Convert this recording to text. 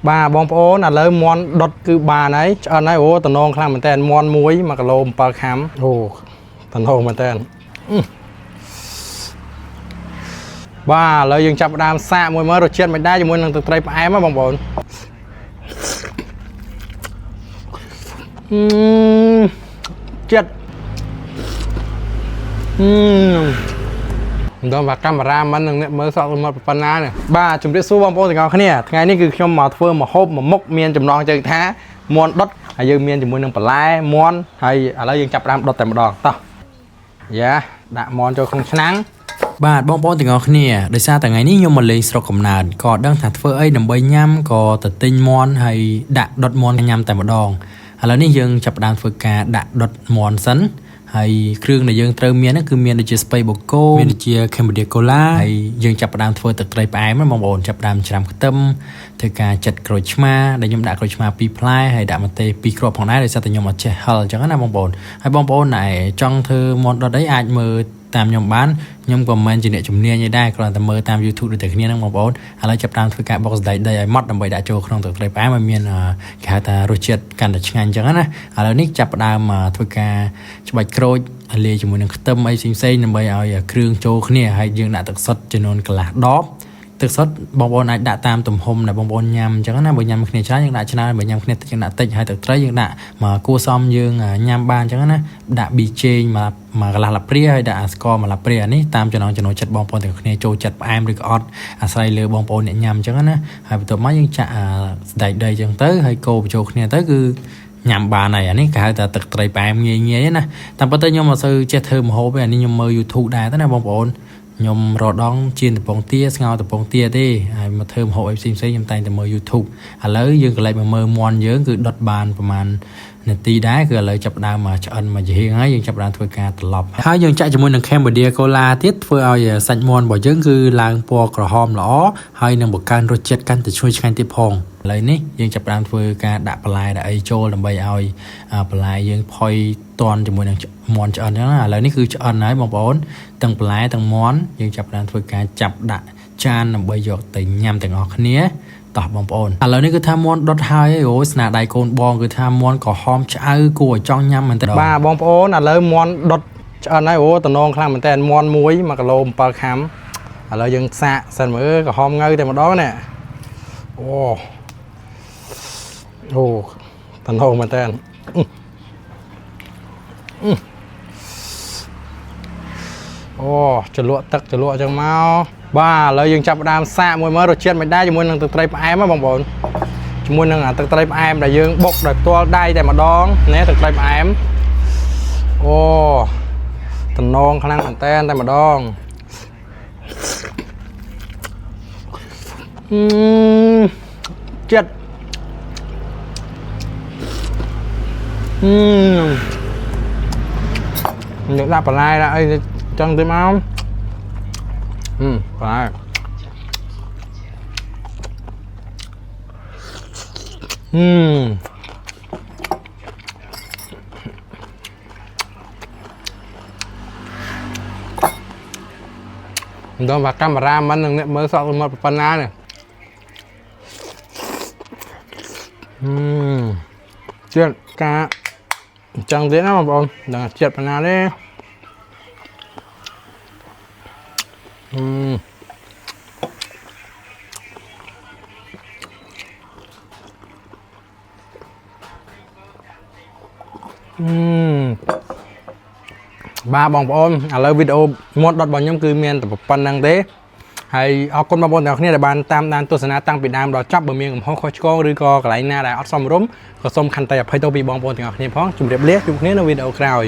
ba bong bóng là lấy món đọt cứ ba này cho này ô tần nong khang mình tên món muối mà cái lôm bờ khám ô tần nong mình tên ba lấy dương chập đam xa mùi mới rồi chết mình đá cho mùi năng từ tây ai mà bong bóng chết đó và camera mình mới sọ một phần ná này ba chúng ta số bong bóng thì ngon thế này ngàyนี้คือខ្ញុំមកធ្វើមកហូបមកមុខមានចំណងជើងថាមន់ដុតហើយយើងមានជាមួយនឹងបន្លែមន់ហើយឥឡូវយើងចាប់ផ្ដើមដុតតែម្ដងតោះយ៉ាដាក់មន់ចូលក្នុងឆ្នាំងបាទបងប្អូនទាំងអស់គ្នាដោយសារតែថ្ងៃនេះខ្ញុំមកលេងស្រុកកំណើតក៏ដឹងថាធ្វើអីដើម្បីញ៉ាំក៏ទៅទិញមន់ហើយដាក់ដុតមន់ញ៉ាំតែម្ដងឥឡូវនេះយើងចាប់ផ្ដើមធ្វើការដាក់ដុតមន់សិនហើយគ្រឿងដែលយើងត្រូវមានគឺមានដូចជាស្ពៃបូកូមានដូចជា Cambodia Cola ហើយយើងចាប់ផ្ដើមធ្វើទឹកត្រីផ្អែមបងប្អូនចាប់ផ្ដើមច្រាំខ្ទឹមធ្វើការចិតក្រូចឆ្មាដែលខ្ញុំដាក់ក្រូចឆ្មា2ផ្លែហើយដាក់ម្ទេស2គ្រាប់ផងដែរដោយសារតែខ្ញុំអត់ចេះហឹលអញ្ចឹងណាបងប្អូនហើយបងប្អូនដែលចង់ធ្វើមាន់ដុតអីអាចមើលតាមខ្ញុំបានខ្ញុំក៏មិនជាអ្នកជំនាញទេដែរគ្រាន់តែមើលតាម YouTube ដូចតែគ្នាហ្នឹងបងប្អូនឥឡូវចាប់ផ្ដើមធ្វើការបុកសណ្តែកដីឲ្យម៉ត់ដើម្បីដាក់ចូលក្នុងទឹកត្រីផ្អែមឲ្យមានគេហៅថារសជាតិកាន់តែឆ្ងាញ់អញ្ចឹងណាឥឡូវនេះចាប់ផ្ដើមធ្វើការច្បាច់ក្រូចលាយជាមួយនឹងខ្ទឹមអីផ្សេងៗដើម្បីឲ្យគ្រឿងចូលគ្នាហើយយើងដាក់ទឹកសុទ្ធចំនួនកន្លះដបទឹកសុទ្ធបងប្អូនអាចដាក់តាមទំហំដែលបងប្អូនញ៉ាំអញ្ចឹងណាបើញ៉ាំគ្នាច្រើនយើងដាក់ច្រើនបើញ៉ាំគ្នាតិចយើងដាក់តិចហើយទឹកត្រីយើងដាក់មកគួរសមយើងញ៉ាំបានអញ្ចឹងណាដាក់ប៊ីចេងមកកន្លះឡាព្រាហើយដាក់ស្ករមកឡាព្រានេះតាមចំណង់ចំណូលចិត្តបងប្អូនទាំងគ្នាចូលចិត្តផ្អែមឬក៏អត់អាស្រ័យលើបងប្អូនអ្នកញ៉ាំអញ្ចឹងណាហើយបន្ទាប់មកយើងចាក់សណ្តែកដីអញ្ចឹងទៅហើយកូរបញ្ចូលគ្នាទៅគឺញ៉ាំបានហើយអានេះគេហៅថាទឹកត្រីផ្អែមងាយៗណាតាមពិតទៅខ្ញុំអត់សូវចេះធ្វើម្ហូបទេអានេះខ្ញុំមើល YouTube ដែរទៅណាបងប្អូនខ្ញុំរដងជៀនតំពងទាស្ងោរតំពងទាទេហើយមកធ្វើម្ហូបអីផ្សេងៗខ្ញុំតែងតែមើល YouTube ឥឡូវយើងក៏លេចមកមើលមន់យើងគឺដុតបានប្រហែលនាទីដែរគឺឥឡូវចាប់ដើមមកឆ្អិនមកជាហៀងហើយយើងចាប់ដើមធ្វើការត្រឡប់ហើយយើងចាក់ជាមួយនឹង Cambodia Cola ទៀតធ្វើឲ្យសាច់មន់របស់យើងគឺឡើងពណ៌ក្រហមល្អហើយនឹងបង្កើនរសជាតិកាន់តែឈ្ងុយឆ្ងាញ់ទៀតផងឥឡូវនេះយើងចាប់ដើមធ្វើការដាក់បន្លែដាក់អីចូលដើម្បីឲ្យបន្លែយើងផុយតន់ជាមួយនឹងមន់ឆ្អិនអញ្ចឹងណាឥឡូវនេះគឺឆ្អិនហើយបងប្អូនទាំងបន្លែទាំងមន់យើងចាប់ដើមធ្វើការចាប់ដាក់ចានដើម្បីយកទៅញ៉ាំទាំងអស់គ្នាតោះបងប្អូនឥឡូវនេះគឺថាមន់ដុតហើយអូស្នាដៃកូនបងគឺថាមន់ក្រហមឆ្អៅគួរឲ្យចង់ញ៉ាំមែនទេបាទបងប្អូនឥឡូវមន់ដុតឆ្អិនហើយអូតំណងខ្លាំងមែនតើមន់មួយ1គីឡូ7ខាំឥឡូវយើងសាកសិនមើលក្រហមងៅតែម្ដងនេះអូតំណងមែនតើអូចលក់ទឹកចលក់អញ្ចឹងមកបាទឥឡូវយើងចាប់ផ្ដើមសាកមួយមើលរសជាតិមិនដែរជាមួយនឹងទឹកត្រីផ្អែមបងប្អូនជាមួយនឹងទឹកត្រីផ្អែមដែលយើងបុកដោយផ្ទាល់ដៃតែម្ដងនេះទឹកត្រីផ្អែមអូតំណងខ្លាំងមែនតើតែម្ដងចិត្តnhững đặt lại lại chân tim áo phải đó và camera mình mới sọ một phần lá này chuyện cá chẳng dễ lắm mà bọn đừng triệt phần nào đấy baបងប្អូនឥឡូវវីដេអូមាត់ដុតរបស់ខ្ញុំគឺមានតែប៉ុណ្្នឹងទេហើយអរគុណបងប្អូនទាំងអស់គ្នាដែលបានតាមដានទស្សនាតាំងពីដើមដល់ចប់បើមានកំហុសខុសឆ្គងឬក៏កន្លែងណាដែលអត់សមរម្យក៏សូមខន្តីអភ័យទោសពីបងប្អូនទាំងអស់គ្នាផងជម្រាបលាជួបគ្នានៅវីដេអូក្រោយ